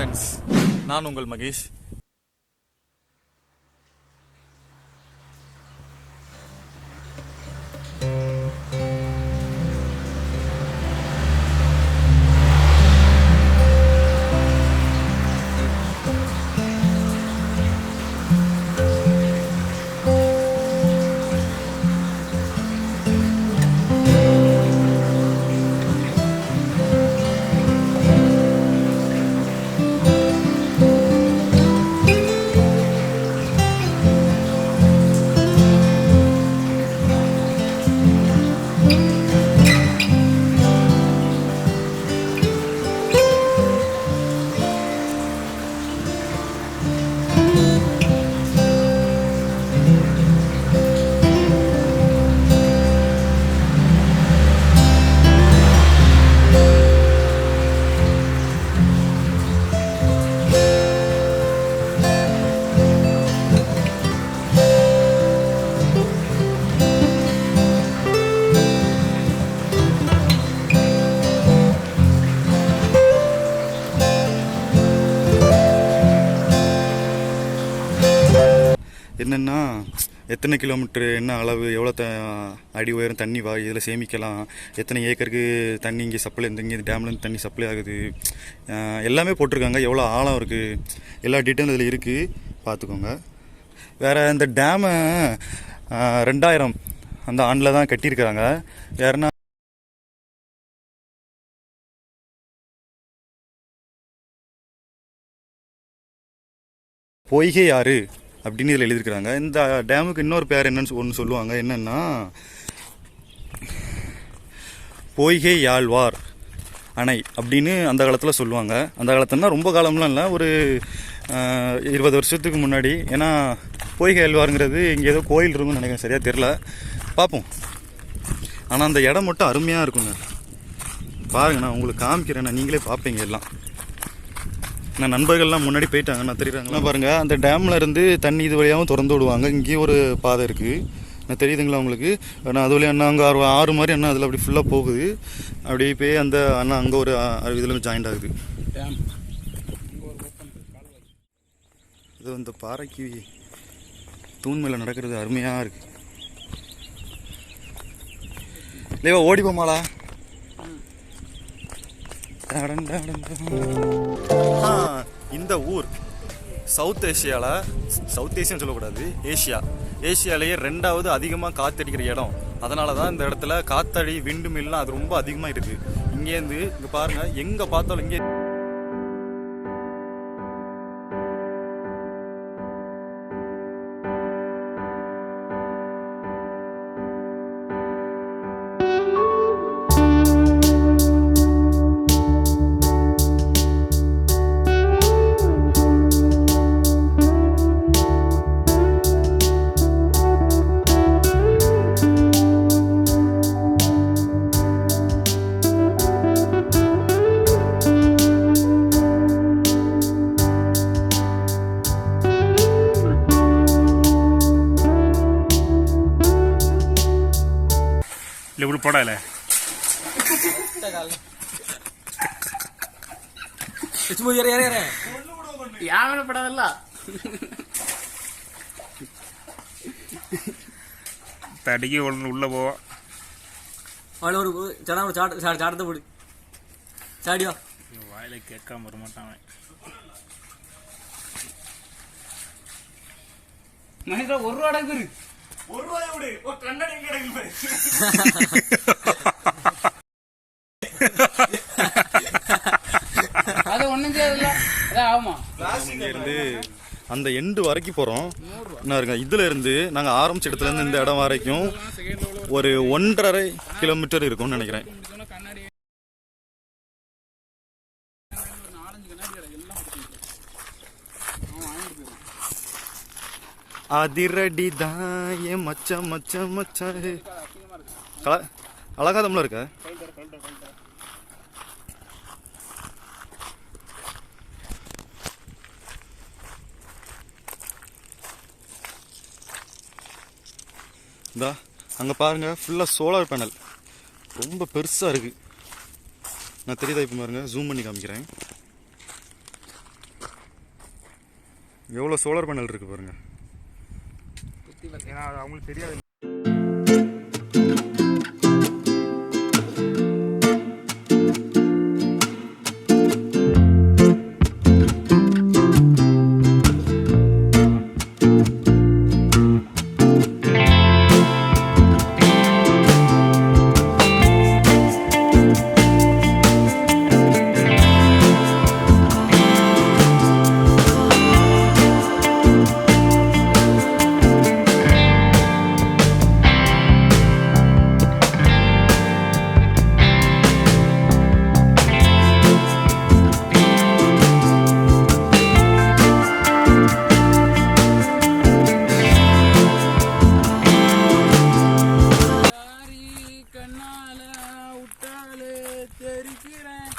Friends, நான் உங்கள் மகேஷ். என்னென்னா எத்தனை கிலோமீட்ரு, என்ன அளவு, எவ்வளோ அடி உயரம் தண்ணி இதில் சேமிக்கலாம், எத்தனை ஏக்கருக்கு தண்ணி இங்கே சப்ளை, இங்கே டேம்லேருந்து தண்ணி சப்ளை ஆகுது, எல்லாமே போட்டிருக்காங்க. எவ்வளோ ஆழம் இருக்குது, எல்லா டீட்டெயிலும் இதில் இருக்குது, பார்த்துக்கோங்க. வேறு இந்த டேமை 2000 அந்த ஆண்டில் தான் கட்டியிருக்கிறாங்க. வேறுனா பொய்கை ஆறு அப்படின்னு இதில் எழுதியிருக்கிறாங்க. இந்த டேமுக்கு இன்னொரு பேர் என்னன்னு ஒன்று சொல்லுவாங்க. என்னென்னா பொய்கை யாழ்வார் அணை அப்படின்னு அந்த காலத்தில் சொல்லுவாங்க. அந்த காலத்துலனா ரொம்ப காலம்லாம் இல்லை, ஒரு 20 வருஷத்துக்கு முன்னாடி. ஏன்னா பொய்கை யாழ்வாருங்கிறது இங்கே ஏதோ கோயில் இருக்குன்னு நினைக்கிறேன், சரியாக தெரில, பார்ப்போம். ஆனால் அந்த இடம் மட்டும் அருமையாக இருக்குங்க. பாருங்க, நான் உங்களுக்கு காமிக்கிறேன், நீங்களே பார்ப்பீங்க எல்லாம். நான் நண்பர்கள்லாம் முன்னாடி போயிட்டாங்க, நான் தெரியுறாங்களா பாருங்கள். அந்த டேமில் இருந்து தண்ணி இது வழியாகவும் திறந்து விடுவாங்க. இங்கேயும் ஒரு பாதை இருக்குது, நான் தெரியுதுங்களா உங்களுக்கு. நான் அது வழியாக அண்ணா அங்கே ஆறு மாதிரி அண்ணா அதில் அப்படி ஃபுல்லாக போகுது. அப்படியே போய் அந்த அண்ணா அங்கே ஒரு இதில் ஜாயிண்ட் ஆகுது. இது இந்த பாறைக்கு தூண் மேலே நடக்கிறது அருமையாக இருக்குது. இல்லையா ஓடி போமாளா? இந்த ஊர் சவுத் ஏசியான்னு சொல்லக்கூடாது, ஏசியாலேயே 2வது அதிகமாக காற்றடிக்கிற இடம். அதனால தான் இந்த இடத்துல காத்தடி விண்டு மில்லாம் அது ரொம்ப அதிகமாக இருக்குது. இங்கேருந்து இங்கே பாருங்கள், எங்கே பார்த்தாலும் இங்கே ಪಡಲ್ಲ ಯಾವ ಪಡೋದಲ್ಲ தடிக்கு உள்ள போவா ஒரு சாடத்தை போடு, சாடியா வாயில கேட்காம வர மாட்டான். மகேந்திரா 1 ரூபா அடங்குது, 1 ரூபாய் விடு, ஒரு கண்ணாடி கிடைக்கல. அது ஒண்ணும் செய்யல, அதான் ஆமா. இருந்து அந்த எண்டு வரைக்கும் போறோம். என்ன இருக்கு, இதுல இருந்து நாங்க ஆரம்பிச்ச இடத்துல இருந்து இந்த இடம் வரைக்கும் ஒரு 1.5 கிலோமீட்டர் இருக்கும்னு நினைக்கிறேன். அதிரடி தாய மச்ச மச்ச மச்ச அழகா தமிழ இருக்க. இந்தா அங்கே பாருங்கள், ஃபுல்லாக சோலார் பேனல் ரொம்ப பெருசாக இருக்குது. நான் தெரியுதா இப்போ பாருங்கள், ஜூம் பண்ணி காமிக்கிறேன். எவ்வளோ சோலார் பேனல் இருக்குது பாருங்கள். ஏன்னா அது அவங்களுக்கு தெரியாது. கண்ணால விட்டாலே தெரிக்கிறேன்